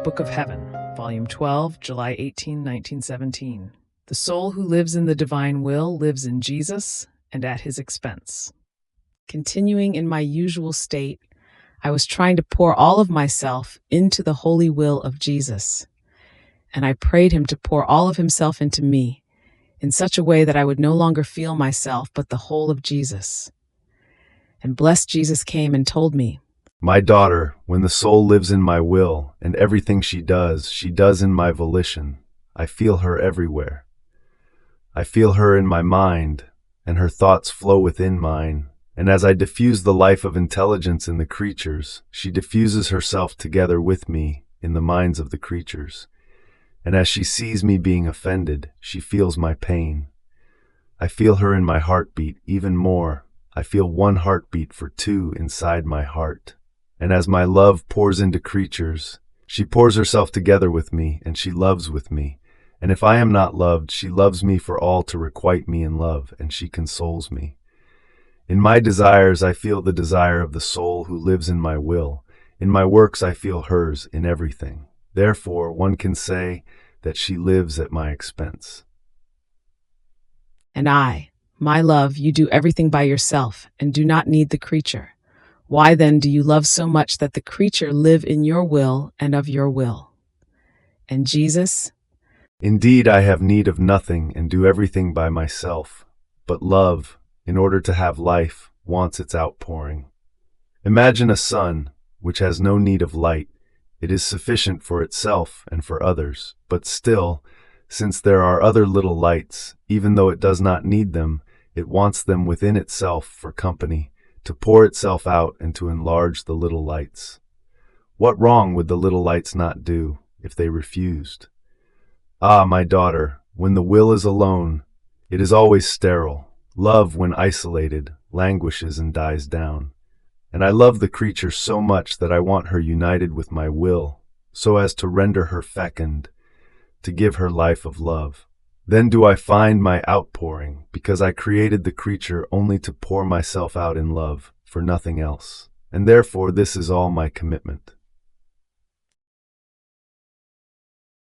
Book of Heaven, Volume 12, July 18, 1917. The soul who lives in the divine will lives in Jesus and at his expense. Continuing in my usual state, I was trying to pour all of myself into the holy will of Jesus, and I prayed him to pour all of himself into me in such a way that I would no longer feel myself but the whole of Jesus. And blessed Jesus came and told me, "My daughter, when the soul lives in my will, and everything she does in my volition, I feel her everywhere. I feel her in my mind, and her thoughts flow within mine, and as I diffuse the life of intelligence in the creatures, she diffuses herself together with me in the minds of the creatures. And as she sees me being offended, she feels my pain. I feel her in my heartbeat even more. I feel one heartbeat for two inside my heart. And as my love pours into creatures, she pours herself together with me, and she loves with me. And if I am not loved, she loves me for all to requite me in love, and she consoles me. In my desires, I feel the desire of the soul who lives in my will. In my works, I feel hers in everything. Therefore, one can say that she lives at my expense." And I, my love, you do everything by yourself and do not need the creature. Why then do you love so much that the creature live in your will and of your will? And Jesus? "Indeed, I have need of nothing and do everything by myself. But love, in order to have life, wants its outpouring. Imagine a sun, which has no need of light. It is sufficient for itself and for others. But still, since there are other little lights, even though it does not need them, it wants them within itself for company, to pour itself out and to enlarge the little lights. What wrong would the little lights not do if they refused? Ah, my daughter, when the will is alone, it is always sterile. Love, when isolated, languishes and dies down. And I love the creature so much that I want her united with my will, so as to render her fecund, to give her life of love. Then do I find my outpouring, because I created the creature only to pour myself out in love, for nothing else. And therefore this is all my commitment.